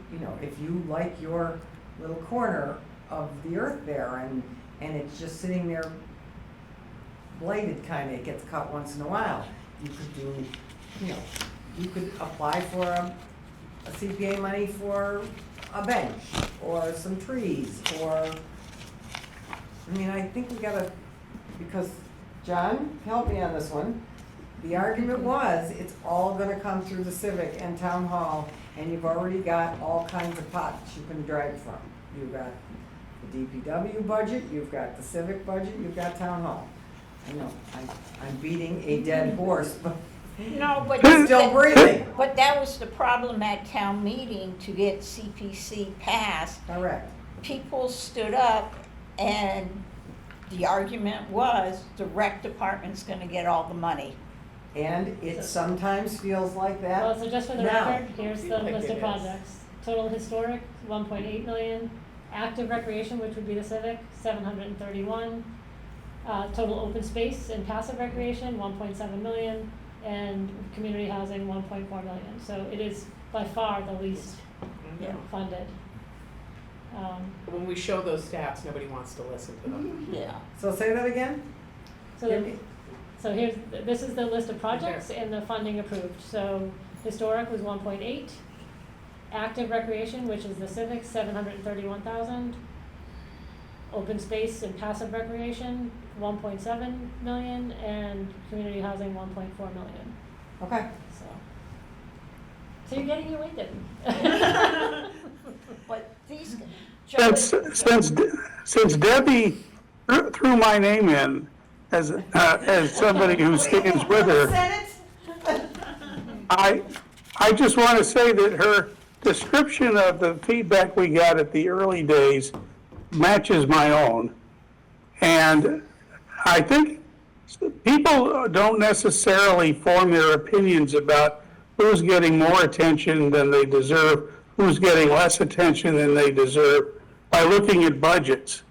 if you like your little corner of the earth there and it's just sitting there blighted kinda, it gets cut once in a while. You could do, you could apply for a CPA money for a bench or some trees or, I think we gotta, because, John, help me on this one. The argument was, it's all gonna come through the civic and town hall, and you've already got all kinds of pots you can drag from. You've got the DPW budget, you've got the civic budget, you've got town hall. I know, I'm beating a dead horse, but No, but. it's still breathing. But that was the problem at town meeting to get CPC passed. Correct. People stood up and the argument was the rec department's gonna get all the money. And it sometimes feels like that. Well, so just for the Now. record, here's the I think list it of is. projects. Total historic, 1.8 million. Active recreation, which would be the civic, 731. Total open space and passive recreation, 1.7 million. And community housing, 1.4 million. So it is by far the least Yeah. funded. When we show those stats, nobody wants to listen to them. Yeah. So say that again? So Give the- me- So this is the list of projects and the funding approved. So historic was 1.8. Active recreation, which is the civic, 731,000. Open space and passive recreation, 1.7 million, and community housing, 1.4 million. Okay. So you're getting your weight in. But these. Since Debbie threw my name in as somebody who stands with her, I just want to say that her description of the feedback we got at the early days matches my own. And I think people don't necessarily form their opinions about who's getting more attention than they deserve, who's getting less attention than they deserve by looking at budgets.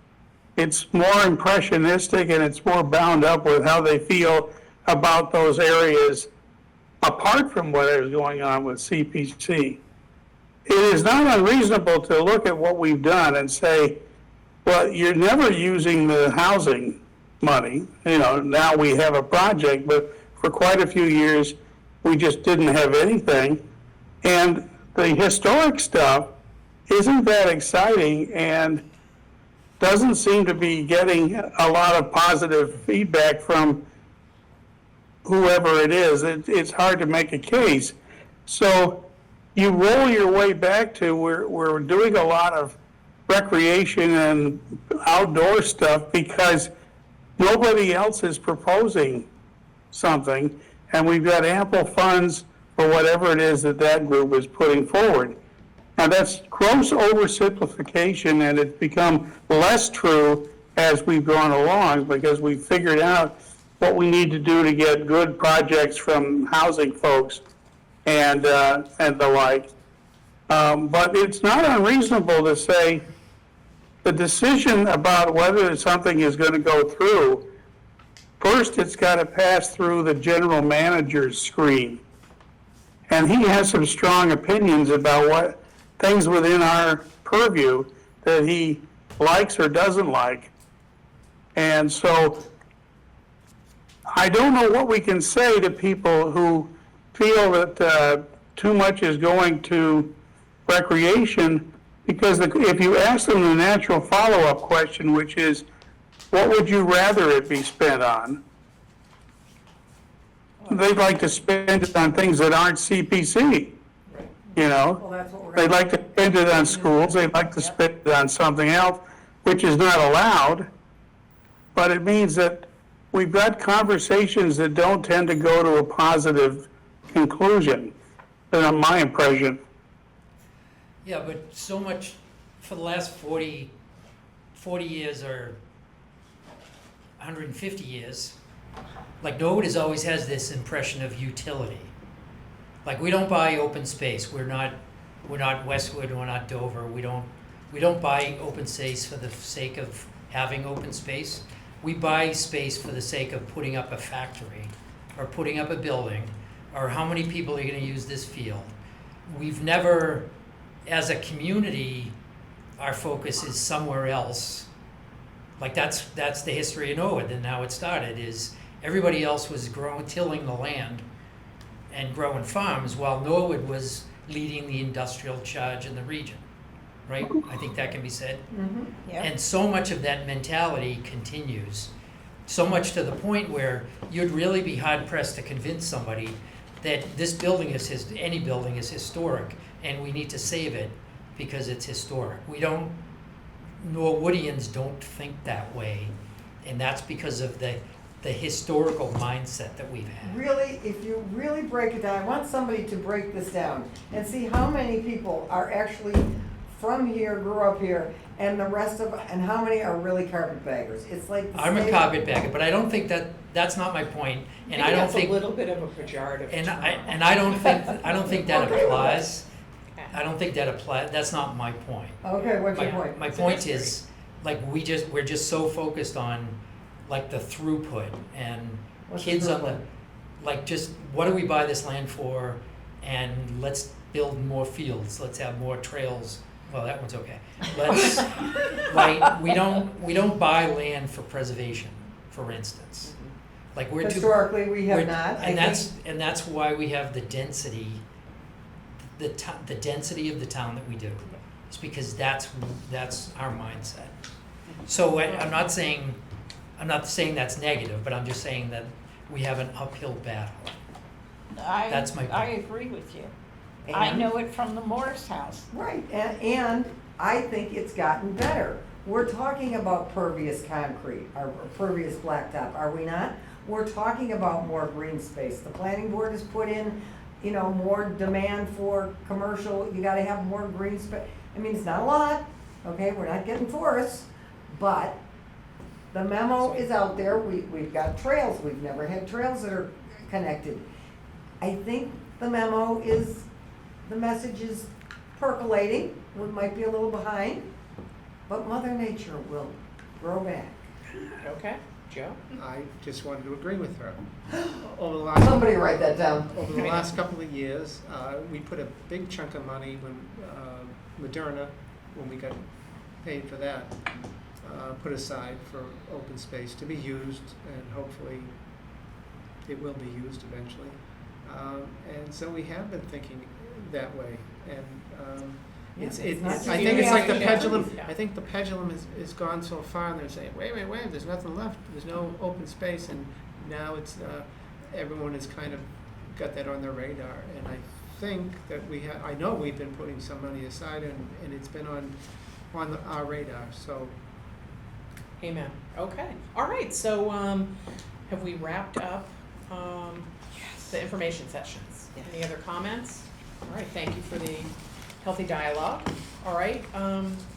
It's more impressionistic and it's more bound up with how they feel about those areas apart from what is going on with CPC. It is not unreasonable to look at what we've done and say, well, you're never using the housing money. Now we have a project, but for quite a few years, we just didn't have anything. And the historic stuff isn't that exciting and doesn't seem to be getting a lot of positive feedback from whoever it is. It's hard to make a case. So you roll your way back to we're doing a lot of recreation and outdoor stuff because nobody else is proposing something, and we've got ample funds for whatever it is that group is putting forward. Now, that's gross oversimplification, and it's become less true as we've gone along because we've figured out what we need to do to get good projects from housing folks and the like. But it's not unreasonable to say the decision about whether something is going to go through, first it's got to pass through the general manager's screen. And he has some strong opinions about what things within our purview that he likes or doesn't like. And so I don't know what we can say to people who feel that too much is going to recreation, because if you ask them the natural follow-up question, which is, what would you rather it be spent on? they'd like to spend it on things that aren't CPC, you know? Well, that's what we're They'd gonna. like to spend it on schools, they'd like to spend it on something else, which is not allowed. But it means that we've got conversations that don't tend to go to a positive conclusion. That's my impression. Yeah, but so much, for the last 40 years or 150 years, like Norwood has always has this impression of utility. Like, we don't buy open space, we're not Westwood, we're not Dover, we don't buy open space for the sake of having open space. We buy space for the sake of putting up a factory, or putting up a building, or how many people are gonna use this field. We've never, as a community, our focus is somewhere else. Like, that's the history of Norwood, and how it started, is everybody else was tilling the land and growing farms, while Norwood was leading the industrial charge in the region, right? I think that can be said. Yeah. And so much of that mentality continues, so much to the point where you'd really be hard pressed to convince somebody that this building is any building is historic, and we need to save it because it's historic. Norwoodians don't think that way, and that's because of the historical mindset that we've had. Really, if you really break it down, I want somebody to break this down and see how many people are actually from here, grew up here, and the rest of, and how many are really carpetbaggers. It's like the I'm a state- carpetbagger, but I don't think that's not my point, and I don't That's think, a little bit of a pejorative and term. I don't think that Okay with applies. Okay. I don't think that applies. That's not my point. Okay, what's your My, point? my It's a point mystery. is, like, we're just so focused on, like, the throughput and What's the kids on the, throughput? like, just what do we buy this land for, and let's build more fields, let's have more trails. Well, that one's okay. Let's, right, we don't buy land for preservation, for instance. Like, we're too. Historically, we have we're- not. And that's why we have the density, the density of the town that we do. It's because that's our mindset. So I'm not saying that's negative, but I'm just saying that we have an uphill battle. That's my I point. agree with you. I And- know it from the Morris house. Right, and I think it's gotten better. We're talking about pervious concrete, or pervious blacktop, are we not? We're talking about more green space. The planning board has put in, more demand for commercial, you gotta have more green space. I mean, it's not a lot, okay, we're not getting forests, but the memo is out there, we've got trails, we've never had trails that are connected. I think the message is percolating, we might be a little behind, but Mother Nature will grow back. Okay, Joe? I just wanted to agree with her. Over the last, Somebody write that down. over the last couple of years, we put a big chunk of money when Moderna, when we got paid for that, put aside for open space to be used, and hopefully it will be used eventually. And so we have been thinking that way, and It's not I think it's like the Yeah. pendulum. Yeah. I think the pendulum is gone so far, and they're saying, wait, there's nothing left. There's no open space, and now it's everyone has kind of got that on their radar. And I think that I know we've been putting some money aside, and it's been on our radar. So Amen. Okay. All right. So, have we wrapped up the information sessions? Any other comments? All right. Thank you for the healthy dialogue. All right.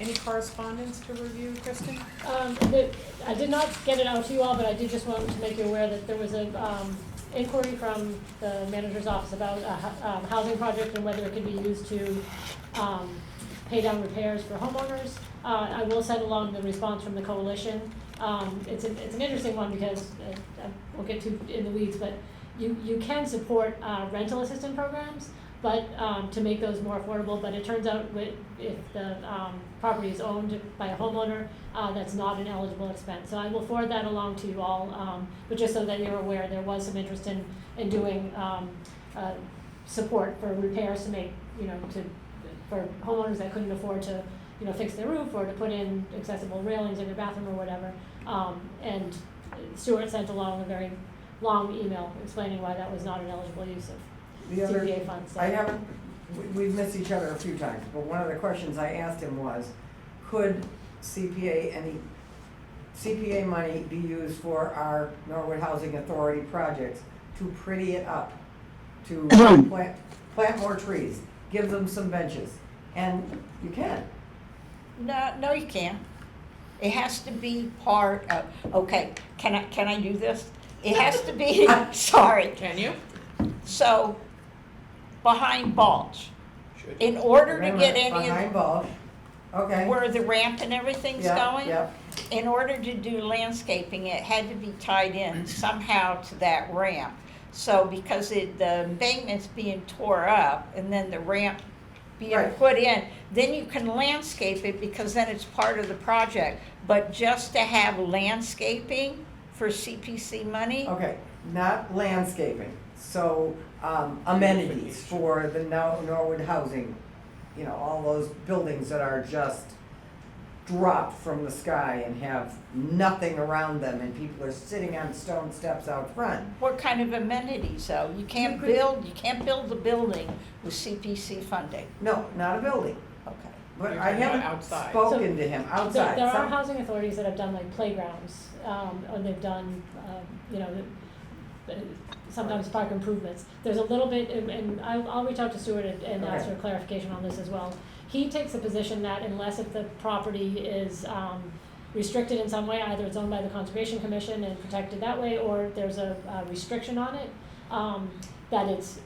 Any correspondence to review, Kristen? I did not get it out to you all, but I did just want to make you aware that there was a inquiry from the manager's office about a housing project and whether it could be used to pay down repairs for homeowners. I will send along the response from the coalition. It's an interesting one because I won't get too in the weeds, but you can support rental assistance programs, but to make those more affordable. But it turns out if the property is owned by a homeowner, that's not an eligible expense. So I will forward that along to you all, but just so that you're aware, there was some interest in doing support for repairs to make, for homeowners that couldn't afford to, fix their roof or to put in accessible railings in your bathroom or whatever. And Stuart sent along a very long email explaining why that was not an eligible use of The other, CPA funds. So- I haven't, we've missed each other a few times, but one of the questions I asked him was, could any CPA money be used for our Norwood Housing Authority projects to pretty it up? To plant more trees, give them some benches, and you can. No, you can't. It has to be part of, okay, can I do this? It has to be, sorry, Can you? so, behind Balch, in order to get any Behind of, Balch, okay. where the ramp and everything's Yeah, going, yeah. in order to do landscaping, it had to be tied in somehow to that ramp. So because the embankment's being tore up and then the ramp being Right. put in, then you can landscape it because then it's part of the project. But just to have landscaping for CPC money, Okay, not landscaping, so amenities for the Norwood Housing, you know, all those buildings that are just dropped from the sky and have nothing around them and people are sitting on stone steps out front. what kind of amenities though? You can't build the building with CPC funding. No, not a building, Okay. but You're I talking about haven't outside. spoken to him outside. There are Some- housing authorities that have done like playgrounds, or they've done, you know, sometimes park improvements. There's a little bit, and I'll reach out to Stuart and ask Okay. for clarification on this as well. He takes the position that unless if the property is, restricted in some way, either it's owned by the Conservation Commission and protected that way, or there's a restriction on it, that it's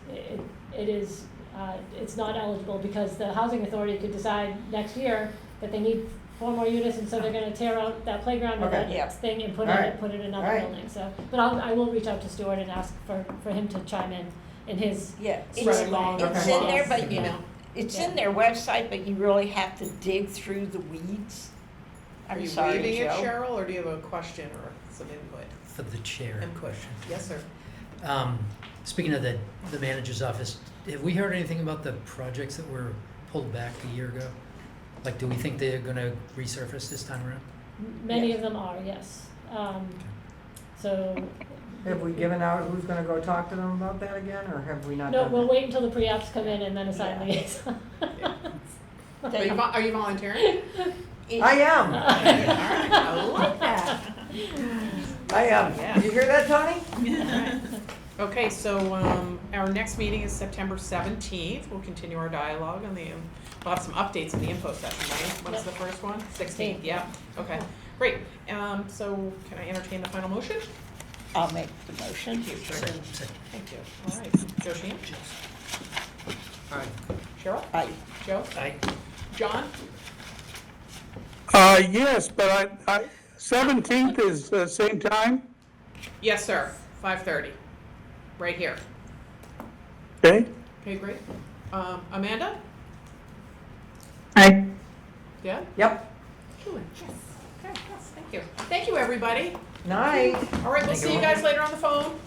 not eligible, because the housing authority could decide next year that they need 4 more units, and so they're gonna tear out that playground or Okay. that Yeah. thing and put Alright. it in another Alright. building, so. But I will reach out to Stuart and ask for him to chime in his, Yeah, Spread along it's the in there, cost, but you you know. it's in their website, but you really have to dig through the weeds. Are I'm you sorry, leaving it, Joe. Cheryl, or do you have a question or some input? For the chair. Question. Yes, sir. Speaking of the manager's office, have we heard anything about the projects that were pulled back a year ago? Like, do we think they're gonna resurface this time around? many of them are, yes. So, Have we given out who's gonna go talk to them about that again, or have we not no, done we'll that? wait until the pre-apps come in and then assign liaison. Are you volunteering? I am, I like that. I am. Yeah. Did you hear that, Tony? Okay, so, our next meeting is September 17th. We'll continue our dialogue on we'll have some updates in the info session, right? When's the first one? 16th, yeah, okay, great. So can I entertain the final motion? I'll make the motion. Thank you, Second. Thank you. All right, Joe Sheehan? Aye. Cheryl? Aye. Joe? Aye. John? Yes, but 17th is the same time, Yes, sir, 5:30, right here. okay? Okay, great. Amanda? Aye. Yeah? Yep. Julie? Yes. Okay, yes, thank you. Thank you, everybody. Night. All right, we'll Thank see you. you guys later on the phone.